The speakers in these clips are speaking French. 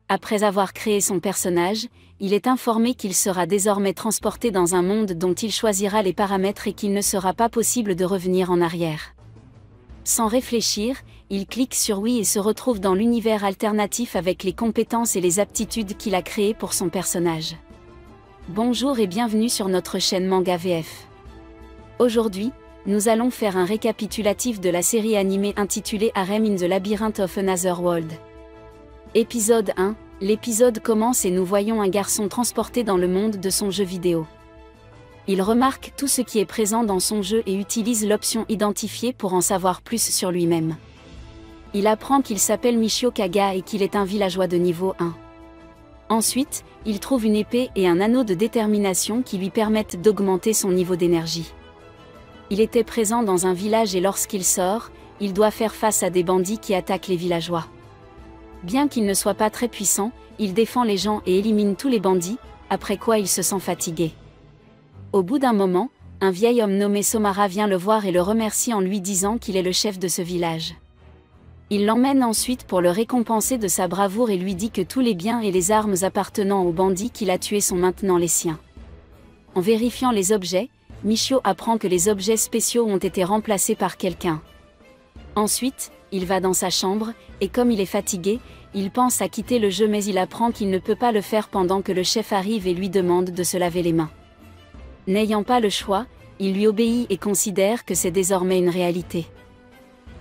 Après avoir créé son personnage, il est informé qu'il sera désormais transporté dans un monde dont il choisira les paramètres et qu'il ne sera pas possible de revenir en arrière. Sans réfléchir, il clique sur oui et se retrouve dans l'univers alternatif avec les compétences et les aptitudes qu'il a créées pour son personnage. Bonjour et bienvenue sur notre chaîne Manga VF. Aujourd'hui, nous allons faire un récapitulatif de la série animée intitulée Harem in the Labyrinth of Another World. Épisode 1, l'épisode commence et nous voyons un garçon transporté dans le monde de son jeu vidéo. Il remarque tout ce qui est présent dans son jeu et utilise l'option Identifier pour en savoir plus sur lui-même. Il apprend qu'il s'appelle Michio Kaga et qu'il est un villageois de niveau 1. Ensuite, il trouve une épée et un anneau de détermination qui lui permettent d'augmenter son niveau d'énergie. Il était présent dans un village et lorsqu'il sort, il doit faire face à des bandits qui attaquent les villageois. Bien qu'il ne soit pas très puissant, il défend les gens et élimine tous les bandits, après quoi il se sent fatigué. Au bout d'un moment, un vieil homme nommé Somara vient le voir et le remercie en lui disant qu'il est le chef de ce village. Il l'emmène ensuite pour le récompenser de sa bravoure et lui dit que tous les biens et les armes appartenant aux bandits qu'il a tués sont maintenant les siens. En vérifiant les objets, Michio apprend que les objets spéciaux ont été remplacés par quelqu'un. Ensuite, il va dans sa chambre, et comme il est fatigué, il pense à quitter le jeu mais il apprend qu'il ne peut pas le faire pendant que le chef arrive et lui demande de se laver les mains. N'ayant pas le choix, il lui obéit et considère que c'est désormais une réalité.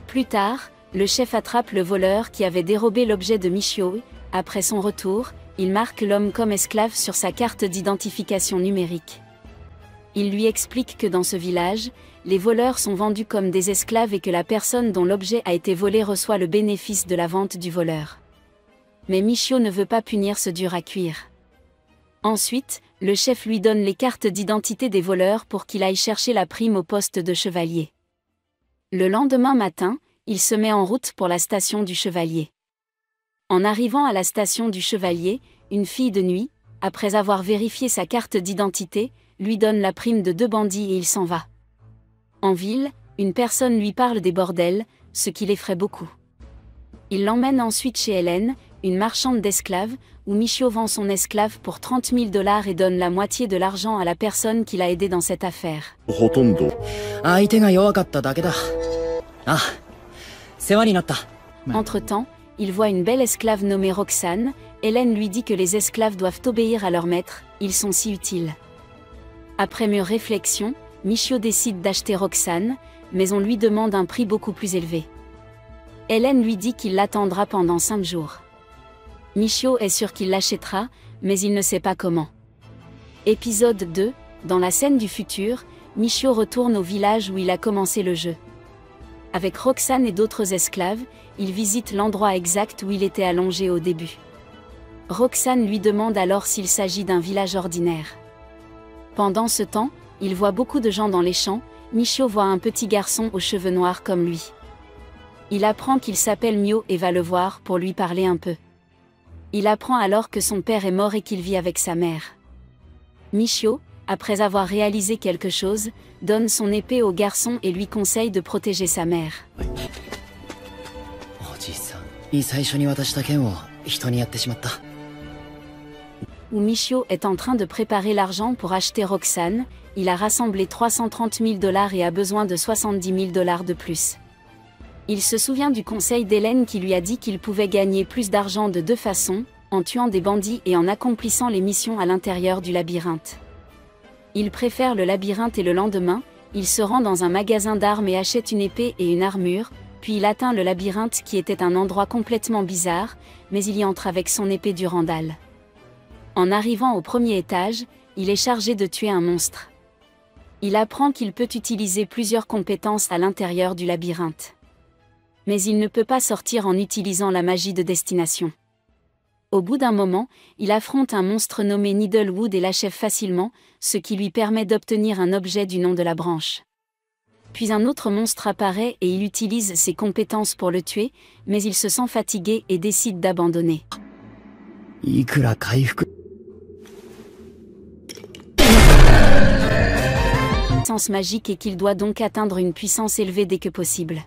Plus tard, le chef attrape le voleur qui avait dérobé l'objet de Michio. Après son retour, il marque l'homme comme esclave sur sa carte d'identification numérique. Il lui explique que dans ce village, les voleurs sont vendus comme des esclaves et que la personne dont l'objet a été volé reçoit le bénéfice de la vente du voleur. Mais Michio ne veut pas punir ce dur à cuire. Ensuite, le chef lui donne les cartes d'identité des voleurs pour qu'il aille chercher la prime au poste de chevalier. Le lendemain matin, il se met en route pour la station du chevalier. En arrivant à la station du chevalier, une fille de nuit, après avoir vérifié sa carte d'identité, lui donne la prime de 2 bandits et il s'en va. En ville, une personne lui parle des bordels, ce qui l'effraie beaucoup. Il l'emmène ensuite chez Hélène, une marchande d'esclaves, où Michio vend son esclave pour 30 000 $ et donne la moitié de l'argent à la personne qui l'a aidé dans cette affaire. Entre-temps, il voit une belle esclave nommée Roxane. Hélène lui dit que les esclaves doivent obéir à leur maître, ils sont si utiles. Après mûre réflexion, Michio décide d'acheter Roxane, mais on lui demande un prix beaucoup plus élevé. Hélène lui dit qu'il l'attendra pendant 5 jours. Michio est sûr qu'il l'achètera, mais il ne sait pas comment. Épisode 2, dans la scène du futur, Michio retourne au village où il a commencé le jeu. Avec Roxane et d'autres esclaves, il visite l'endroit exact où il était allongé au début. Roxane lui demande alors s'il s'agit d'un village ordinaire. Pendant ce temps, il voit beaucoup de gens dans les champs. Michio voit un petit garçon aux cheveux noirs comme lui. Il apprend qu'il s'appelle Mio et va le voir pour lui parler un peu. Il apprend alors que son père est mort et qu'il vit avec sa mère. Michio, après avoir réalisé quelque chose, donne son épée au garçon et lui conseille de protéger sa mère. Où Michio est en train de préparer l'argent pour acheter Roxane, il a rassemblé 330 000 $ et a besoin de 70 000 $ de plus. Il se souvient du conseil d'Hélène qui lui a dit qu'il pouvait gagner plus d'argent de 2 façons, en tuant des bandits et en accomplissant les missions à l'intérieur du labyrinthe. Il préfère le labyrinthe et le lendemain, il se rend dans un magasin d'armes et achète une épée et une armure, puis il atteint le labyrinthe qui était un endroit complètement bizarre, mais il y entre avec son épée Durandal. En arrivant au premier étage, il est chargé de tuer un monstre. Il apprend qu'il peut utiliser plusieurs compétences à l'intérieur du labyrinthe. Mais il ne peut pas sortir en utilisant la magie de destination. Au bout d'un moment, il affronte un monstre nommé Needlewood et l'achève facilement, ce qui lui permet d'obtenir un objet du nom de la branche. Puis un autre monstre apparaît et il utilise ses compétences pour le tuer, mais il se sent fatigué et décide d'abandonner. puissance magique et qu'il doit donc atteindre une puissance élevée dès que possible.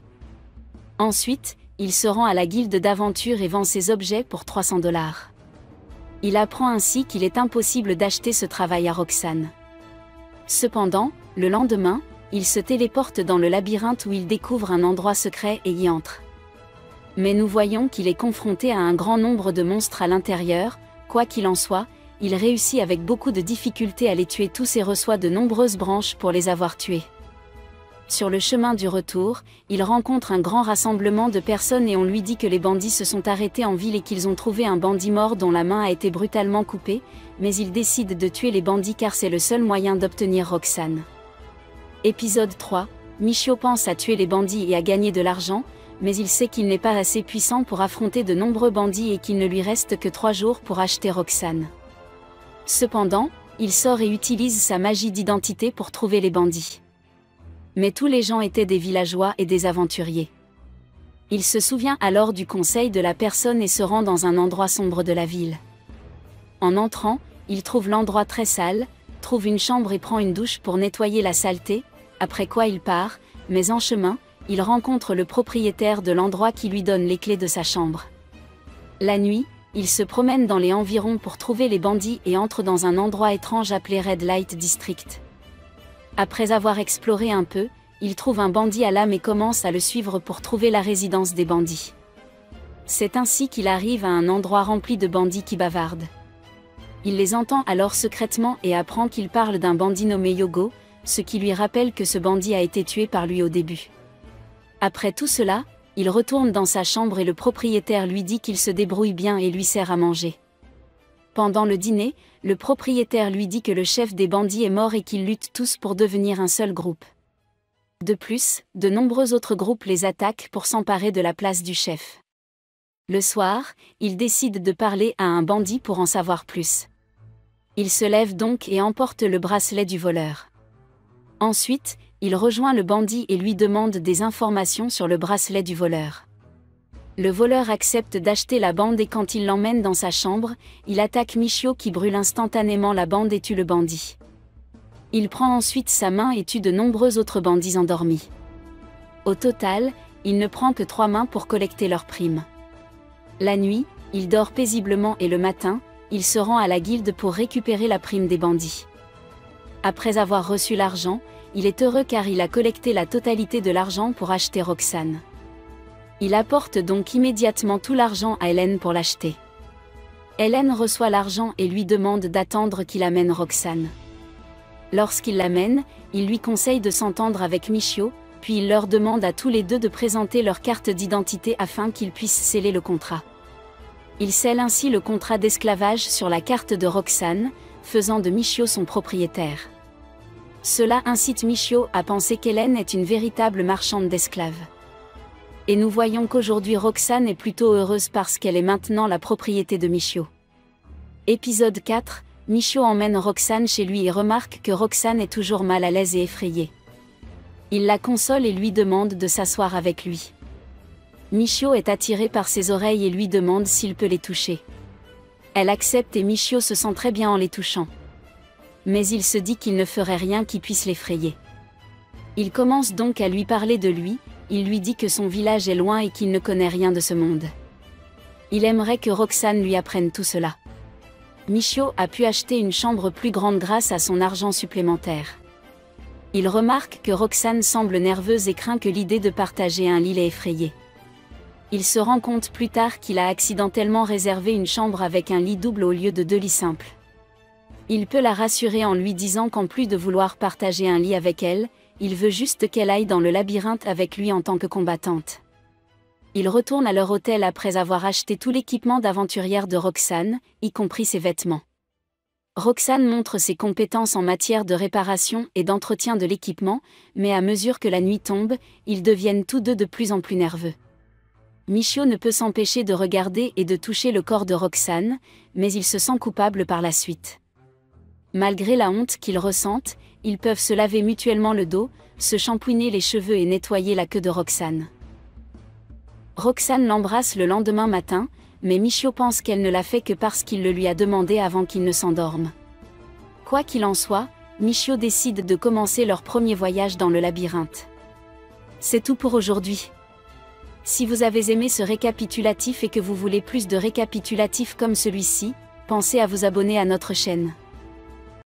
Ensuite, il se rend à la guilde d'aventure et vend ses objets pour 300 $. Il apprend ainsi qu'il est impossible d'acheter ce travail à Roxane. Cependant, le lendemain, il se téléporte dans le labyrinthe où il découvre un endroit secret et y entre. Mais nous voyons qu'il est confronté à un grand nombre de monstres à l'intérieur. Quoi qu'il en soit, il réussit avec beaucoup de difficulté à les tuer tous et reçoit de nombreuses branches pour les avoir tués. Sur le chemin du retour, il rencontre un grand rassemblement de personnes et on lui dit que les bandits se sont arrêtés en ville et qu'ils ont trouvé un bandit mort dont la main a été brutalement coupée, mais il décide de tuer les bandits car c'est le seul moyen d'obtenir Roxane. Épisode 3, Michio pense à tuer les bandits et à gagner de l'argent, mais il sait qu'il n'est pas assez puissant pour affronter de nombreux bandits et qu'il ne lui reste que 3 jours pour acheter Roxane. Cependant, il sort et utilise sa magie d'identité pour trouver les bandits. Mais tous les gens étaient des villageois et des aventuriers. Il se souvient alors du conseil de la personne et se rend dans un endroit sombre de la ville. En entrant, il trouve l'endroit très sale, trouve une chambre et prend une douche pour nettoyer la saleté, après quoi il part, mais en chemin, il rencontre le propriétaire de l'endroit qui lui donne les clés de sa chambre. La nuit, il se promène dans les environs pour trouver les bandits et entre dans un endroit étrange appelé Red Light District. Après avoir exploré un peu, il trouve un bandit à l'âme et commence à le suivre pour trouver la résidence des bandits. C'est ainsi qu'il arrive à un endroit rempli de bandits qui bavardent. Il les entend alors secrètement et apprend qu'il parle d'un bandit nommé Yogo, ce qui lui rappelle que ce bandit a été tué par lui au début. Après tout cela, il retourne dans sa chambre et le propriétaire lui dit qu'il se débrouille bien et lui sert à manger. Pendant le dîner, le propriétaire lui dit que le chef des bandits est mort et qu'ils luttent tous pour devenir un seul groupe. De plus, de nombreux autres groupes les attaquent pour s'emparer de la place du chef. Le soir, il décide de parler à un bandit pour en savoir plus. Il se lève donc et emporte le bracelet du voleur. Ensuite, il rejoint le bandit et lui demande des informations sur le bracelet du voleur. Le voleur accepte d'acheter la bande et quand il l'emmène dans sa chambre, il attaque Michio qui brûle instantanément la bande et tue le bandit. Il prend ensuite sa main et tue de nombreux autres bandits endormis. Au total, il ne prend que 3 mains pour collecter leur prime. La nuit, il dort paisiblement et le matin, il se rend à la guilde pour récupérer la prime des bandits. Après avoir reçu l'argent, il est heureux car il a collecté la totalité de l'argent pour acheter Roxane. Il apporte donc immédiatement tout l'argent à Hélène pour l'acheter. Hélène reçoit l'argent et lui demande d'attendre qu'il amène Roxane. Lorsqu'il l'amène, il lui conseille de s'entendre avec Michio, puis il leur demande à tous les deux de présenter leur carte d'identité afin qu'ils puissent sceller le contrat. Il scelle ainsi le contrat d'esclavage sur la carte de Roxane, faisant de Michio son propriétaire. Cela incite Michio à penser qu'Hélène est une véritable marchande d'esclaves. Et nous voyons qu'aujourd'hui Roxane est plutôt heureuse parce qu'elle est maintenant la propriété de Michio. Épisode 4, Michio emmène Roxane chez lui et remarque que Roxane est toujours mal à l'aise et effrayée. Il la console et lui demande de s'asseoir avec lui. Michio est attiré par ses oreilles et lui demande s'il peut les toucher. Elle accepte et Michio se sent très bien en les touchant. Mais il se dit qu'il ne ferait rien qui puisse l'effrayer. Il commence donc à lui parler de lui, il lui dit que son village est loin et qu'il ne connaît rien de ce monde. Il aimerait que Roxane lui apprenne tout cela. Michio a pu acheter une chambre plus grande grâce à son argent supplémentaire. Il remarque que Roxane semble nerveuse et craint que l'idée de partager un lit l'ait effrayée. Il se rend compte plus tard qu'il a accidentellement réservé une chambre avec un lit double au lieu de 2 lits simples. Il peut la rassurer en lui disant qu'en plus de vouloir partager un lit avec elle, il veut juste qu'elle aille dans le labyrinthe avec lui en tant que combattante. Ils retournent à leur hôtel après avoir acheté tout l'équipement d'aventurière de Roxane, y compris ses vêtements. Roxane montre ses compétences en matière de réparation et d'entretien de l'équipement, mais à mesure que la nuit tombe, ils deviennent tous deux de plus en plus nerveux. Michio ne peut s'empêcher de regarder et de toucher le corps de Roxane, mais il se sent coupable par la suite. Malgré la honte qu'ils ressentent, ils peuvent se laver mutuellement le dos, se shampouiner les cheveux et nettoyer la queue de Roxane. Roxane l'embrasse le lendemain matin, mais Michio pense qu'elle ne l'a fait que parce qu'il le lui a demandé avant qu'il ne s'endorme. Quoi qu'il en soit, Michio décide de commencer leur premier voyage dans le labyrinthe. C'est tout pour aujourd'hui. Si vous avez aimé ce récapitulatif et que vous voulez plus de récapitulatifs comme celui-ci, pensez à vous abonner à notre chaîne.